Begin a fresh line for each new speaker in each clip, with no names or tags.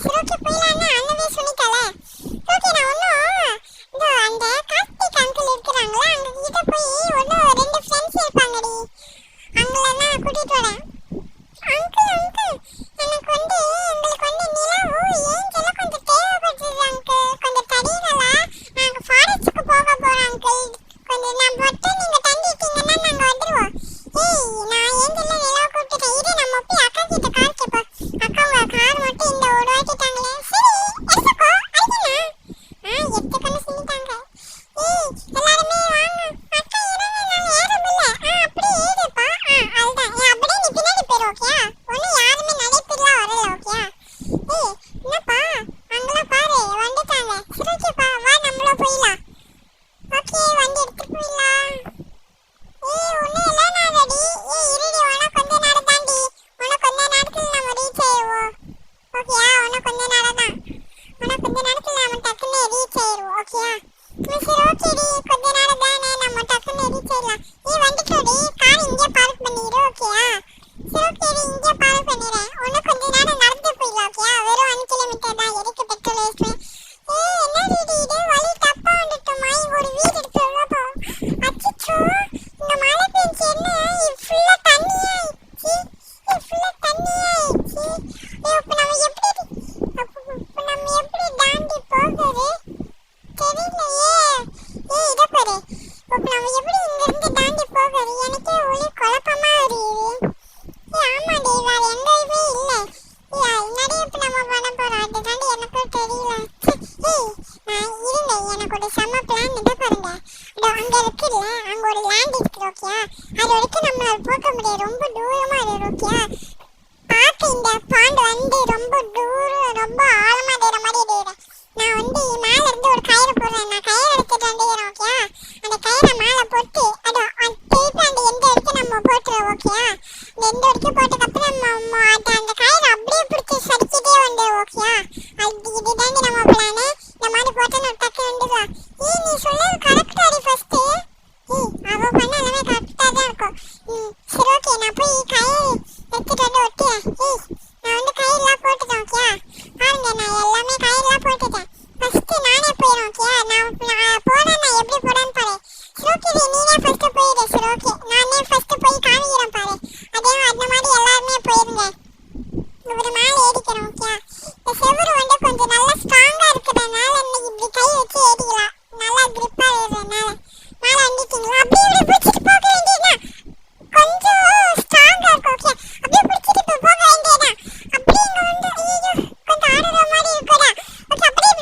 சரி okay போயிடலாம்னா அண்ணவே சொல்லிட்டாளே. Okay நான் ஒன்றும் இதோ அந்த கார்த்திக் அங்கிள் இருக்கிறாங்களா அங்க கிட்ட போய் ஒன்றும் 2 ஃப்ரெண்ட்ஸ் இருப்பாங்கடி, அவங்களெல்லாம் கூட்டிட்டு வரேன். அங்கிள் அங்கிள் எனக்கு எங்களுக்கு நிலாவு ஏஞ்செல்லாம் கொஞ்சம் தேவைப்படுது அங்கிள், கொஞ்சம் தரீங்களா? நாங்கள் ஃபாரஸ்ட்டுக்கு போக போகிறோம் அங்கிள், கொஞ்சம் நான் மட்டும் நீங்கள் தண்டிட்டீங்கன்னா நாங்கள் வந்துடுவோம். ஏய் நான் ஏஞ்செல்லாம் நிலாவை கூப்பிட்டுட்டேன், இரு நம்ம போய் அக்கா கிட்ட கார் கேட்போம். அக்கா உங்கள் கார் மட்டும் இந்த ஓடுவாட்டிட்டாங்களே. சரி எடுத்துக்கோ அடிக்கண்ணா. எடுத்துக்கன்னு சொல்லிட்டாங்க. ஏய் எல்லாருமே வாங்க அக்கா இறங்க, நாங்கள் ஏற முடியல. அப்படியே ஏறுப்பா. அதுதான் அப்படியே நீ பின்னாடி போயிரு ஓகேயா? ஒன்றும் யாருமே நடைபெறலாம் வரல ஓகேயா? ஏய் என்னப்பா அங்கெல்லாம் பாரு வந்துட்டாங்க. சரி ஓகேப்பா வா நம்மளும் போயிடலாம். ஓகே வண்டி எடுத்துட்டு போயிடலாம். ஏய் ஒன்றும் இல்லை நான் ரெடி. ஏய் இருடி உனக்கு கொஞ்ச நேரம் தாண்டி, உனக்கு கொஞ்ச நேரத்தில் நம்ம ரீச் ஆயிடுவோம் ஓகேயா? உனக்கு கொஞ்ச நேரம் தான், உனக்கு கொஞ்ச நேரத்தில் நம்ம டக்குன்னு ரீச் ஆயிடுவோம் ஓகேயா? சரி ஓகேடி கொஞ்ச நேரம் தானே நம்ம டக்குன்னு ரீச் ஆயிடலாம். ஏய் வந்துட்டோடி, கார் இங்கே பார்க் பண்ணிடு ஓகேயா? சரி ஓகேடி இங்கே பார்க் பண்ணிடுறேன். இன்னும் கொஞ்ச நேரம் நடந்து போயிடலாம் ஓகேயா? வெறும் 1 கிலோமீட்டர் தான், எதுக்கு பெட்ரோல் வேஸ்ட்? ஏய் என்ன இது வழி தப்பா வந்துட்டோமா? இங்க ஒரு வீடு இருக்கு உள்ளப்போ. அச்சச்சோ இந்த மழை பெஞ்சு என்ன ஃபுல்லா தண்ணி ஆயிடுச்சு, ஃபுல்லா தண்ணி ஆயிடுச்சு. இப்போ நம்ம எப்படி தாண்டி போகிறது தெரியலையே. ஏய் இதை பாரு, இப்போ நம்ம எப்படி இங்கிருந்து தாண்டி போகிறது? எனக்கே ஒளி குழப்பமா வருது. ஆமாடி வேற எங்கேயுமே இல்லை. என்னடி இப்போ நம்ம பண்ண போகிறோம் அது தாண்டி எனக்கும் தெரியல. ஏய் நான் இருங்க, எனக்கு ஒரு செம்ம பிளான் இதை பாருங்க. அதோ அங்கே இருக்குல்ல, அங்கே ஒரு லேண்ட் இருக்குது ஓகேயா? அது வரைக்கும் நம்மளால் போக முடியாது, ரொம்ப தூரமாக இருக்குது ஓகேயா? பார்க்க இந்த பாண்டு ரொம்ப தூரம் ரொம்ப ஆழமாக இருக்கிற மாதிரி இருக்குது. நான் மேலே இருந்து ஒரு கயிறு போடுறேன், நான் கயிறு எடுத்துட்டு வந்துடுறேன் ஓகேயா? அந்த கயிறை மேலே போட்டு அதோ திருப்பி அந்த எந்த வரைக்கும் நம்ம போட்டுருவோம் ஓகேயா? இந்த எந்த வரைக்கும் போட்டதுக்கப்புறம் நம்ம அந்த கயிறை அப்படியே பிடிச்சி சடிக்கிட்டே வந்துடுவோம் ஓகேயா? இது தாண்டி நம்ம பிளானு. இந்த மாதிரி போட்டு நம்ம டக்கு வந்துடலாம். ஏய் நீ சொல்றது கரெக்டாடி ஃபர்ஸ்ட்டு. ஏய் அவள் பண்ண எல்லாமே கரெக்டாக தான் இருக்கும். சரி ஓகே நான் போய் கயிறு எடுத்துட்டு வந்து ஒட்டியேன். ஏய் நான் கயிறுலாம் போட்டுட்டேன் ஓகேயா? பாருங்க நான் எல்லாமே கயிறுலாம் போட்டுட்டேன். ஃபர்ஸ்ட்டு நானே போயிடும் ஓகேயா? நான் போனேன், நான் எப்படி போடான்னு பாரு. சரி ஓகே நீனே ஃபர்ஸ்ட்டு போயிடு. சரி ஓகே நானே ஃபர்ஸ்ட்டு போய் காமிக்கிறேன் பாரு. அதே அந்த மாதிரி எல்லாருமே போயிருங்க. ஒரு மேலே ஏறிக்கிறோம் ஓகேயா? இந்த செவரு கொஞ்சம் நல்லா ஸ்ட்ராங்காக இருக்கிறதுனால இன்னைக்கு இப்படி கை வச்சு ஏறிக்கலாம். நல்லா கிரிப்பாக ஏறுறதுனால மேலே அண்டிட்டீங்களா? அப்படியே இப்படி பிடிச்சிட்டு போக வேண்டியதுதான். கொஞ்சம் ஸ்ட்ராங்காக இருக்கும் ஓகே? அப்படியே பிடிச்சிட்டு இப்போ போக வேண்டியதுதான். அப்படியே இங்கே ஐயோ கொஞ்சம் ஆடுற மாதிரி இருக்குதா? ஓகே அப்படியே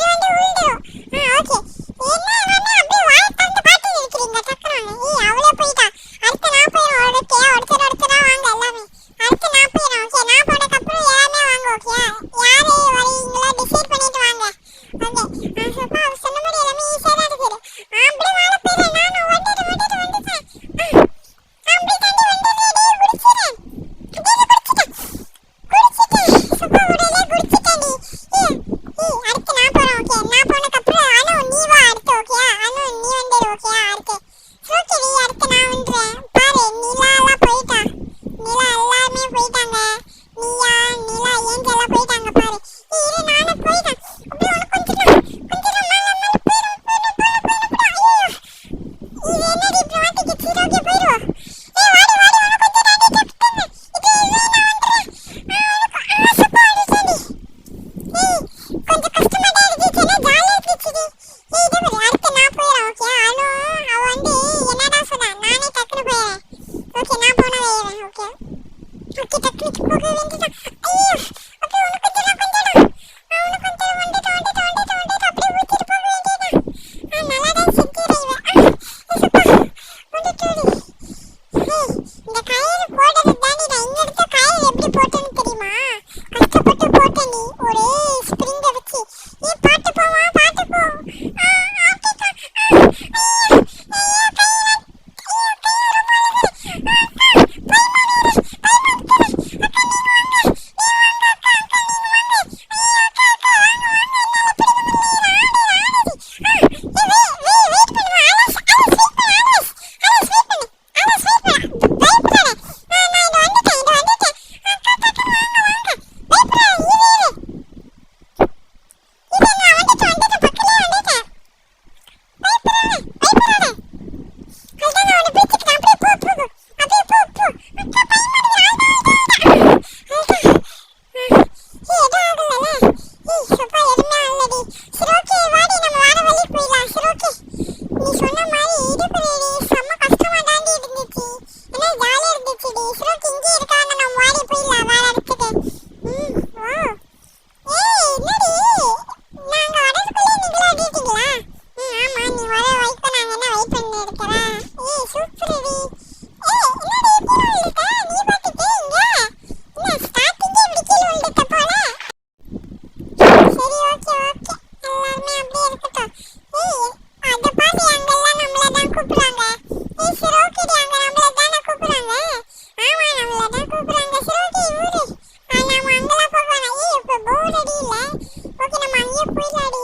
போயிடலாடி.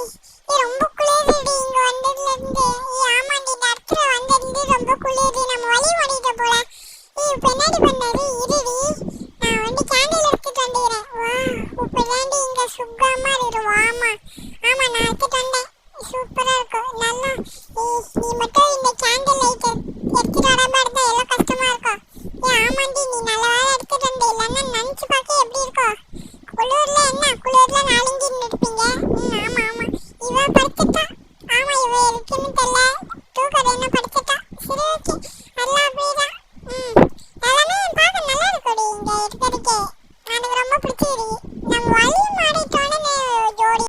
ரொம்ப குளிருடி இங்க வந்ததுல இருந்து. ஆமாண்டி, இந்த இடத்துல வந்ததுல ரொம்ப குளிரு. நம்ம வழி ஓடிட்ட போல. இப்ப என்னடி பண்ணது? இருடி, நான் வந்து கேண்டில் எடுத்துட்டு வந்துக்கிறேன். வா, இப்பதாண்டி இங்க சுகமா இருக்கு. ஆமா ஆமா, நான் எடுத்துட்டு வந்தேன். சூப்பரா இருக்கும் நல்லா. நீ மட்டும் இந்த கேண்டில் லைட் எடுத்துட்டு வராம இருந்தா எல்லாம் கஷ்டமா இருக்கும். ஆமாண்டி, நீ நல்ல வேலை எடுத்துட்டு வந்த. இல்லைன்னா நினைச்சு பார்க்க எப்படி இருக்கும். குளிர்ல என்ன, குளிர்ல நாலஞ்சு இருப்பீங்க. ஆமா ஆமா, இவ படுத்துட்டா. ஆமா, இவ இருக்குன்னு தெரியல.